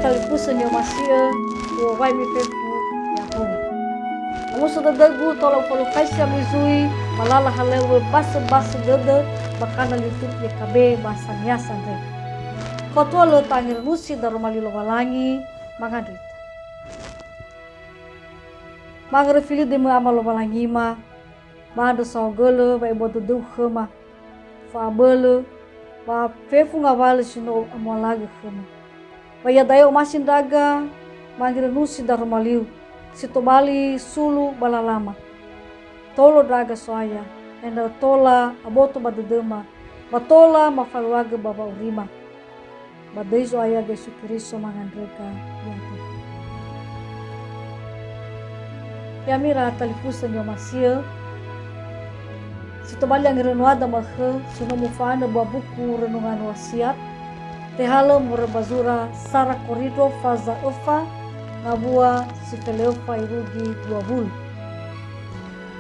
talipusan yo masia wo vai mi fefu ya ho. Amo sudah dagu tolong polo kaisya mizui malala halewe basa dede bakana litut ye kabe basa nyasan re. Kotua lo tangir nusi darumali lo walangi mangadrita. Mangre fili de me amalo walangi ma mado saugele vai bodo duhe ma fa bele va fefu ngawale sino amalaga khema. Vai dayo masin daga mangre nusi darumaliu situbali sulu balalama. Tolo daga soaya enda tola aboto badedema batola mafaluaga baba urima. Badai soaya Yesus Kristus mangandreka ya mira talipusan yo masia situbali ang renuada makhe sino mufana babuku renungan wasiat tehalo murebazura sara korido faza ufa ngabua sifeleofa irugi 20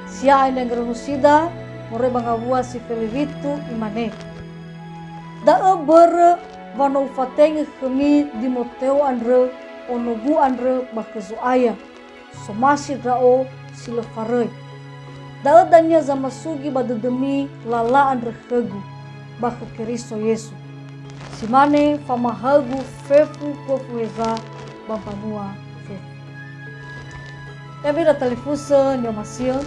sia ina ngrenusida mureba ngabua sifelevitu imane da ber vano fateng khemi dimoteo andre onogu andre bakezoaya somasi rao silefarei da danya zamasugi badedemi lala andre khegu bak Kristo Yesu simane famahagu fefu kofueza bampanua fefu ya vira talifusa nyomasio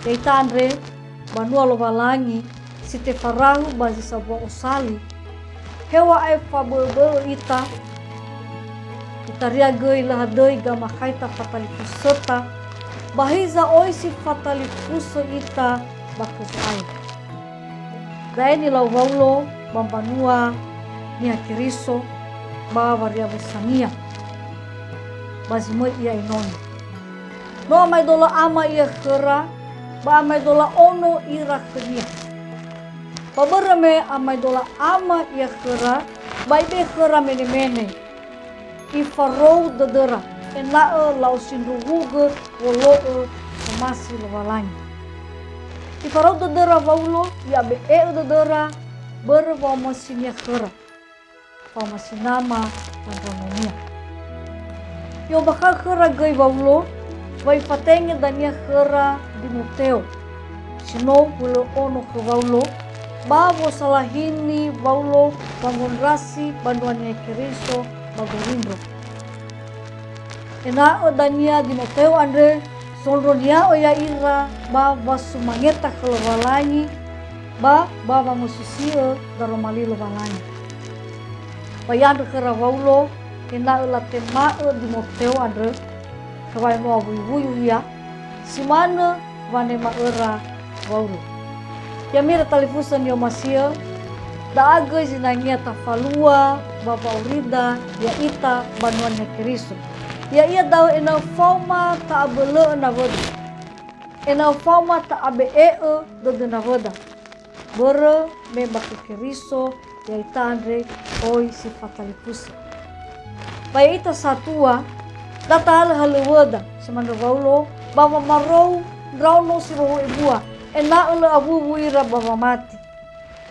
deita andre banua lo walangi site farahu bazi sabwa osali hewa ai fabel ita ria gei lahadei gama kaita fatalikuseta bahiza oisi fatalikus ita bakus ai daeni lau waulo bampanua nia kiriso ba varia besania bazimo ia inoni no amai dola ama ia khera ba amai dola ono ira khenia paberame amai dola ama ia khera baibe khera mene ifarou dedera enaa lau sinduhuge wolo semasi lewalangi ifarou dedera waulo ya be dedera berwamasinia khera pamasinama panronomia yo bakal khera gai waulo vai fatenge dania khera dimoteo sino wolo ono ke waulo babo salahini waulo bangonrasi banduannya Keriso bagorindo ena dania dimoteo andre solronia oya ira ba basumangeta kelowalangi ba musisia daromali lowalangi bayand kera waulo ena latema dimoteo andre kawai no wuyu ya simana vanema era waulo ya mira talifusan yo masia da aga zinanya tafalua baba urida ya ita banuannya Keriso ya ia dau ena forma ta abele na voda ena forma ta abe do na voda bore me bak Keriso ya ita andre oi sifat talifusan pai ita satua data hal voda semana waulo baba marou drauno siroho ibua ena ele abu buira baba mati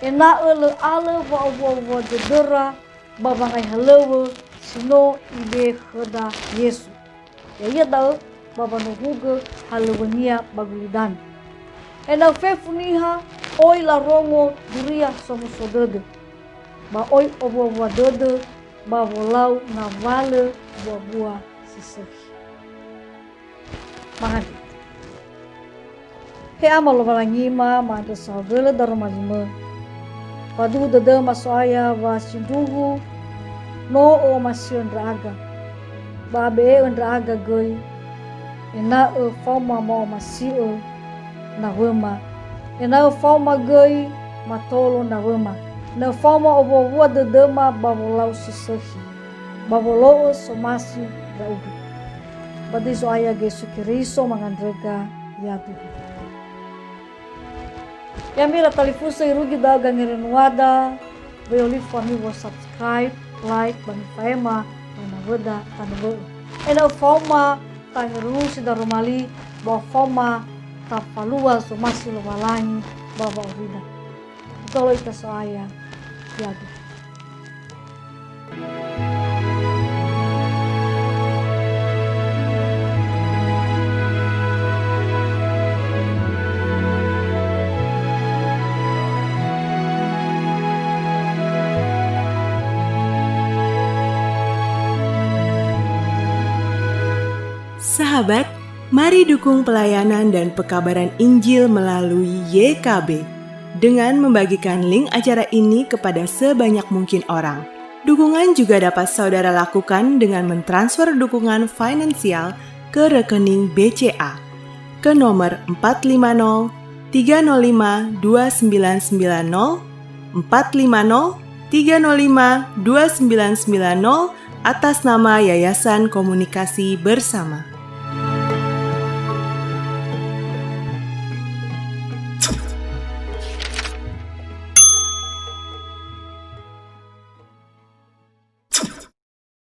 ena ele ale wa dedera baba ngai halewe sino ibe kheda Yesu ya ia dau baba no huge halewenia bagulidan ena fefuniha oi la rongo duria somo sodede ba oi obo dede ba volau na vale buah sisehi mahadi he amalo balangima manda sagele darumajime padu dede masoaya wa sinduhu no o masion raga ba be raga goi ena fama mo masio na wema ena fama goi matolo na wema na fama obo wa dede ma babolau sisehi babolo somasi raugu badi soaya Yesus Kristo mangandrega ya Tuhan ya mira talifusa irugi daga ngerenuada beoli fami wo subscribe like bani faema bana weda tanwe ena foma tangerusi darumali ba foma tafalua somasi lowalangi baba urida tolo ita soaya ya Tuhan Sahabat, mari dukung pelayanan dan pekabaran Injil melalui YKB dengan membagikan link acara ini kepada sebanyak mungkin orang. Dukungan juga dapat saudara lakukan dengan mentransfer dukungan finansial ke rekening BCA ke nomor 450 305 2990 450 305 2990 atas nama Yayasan Komunikasi Bersama.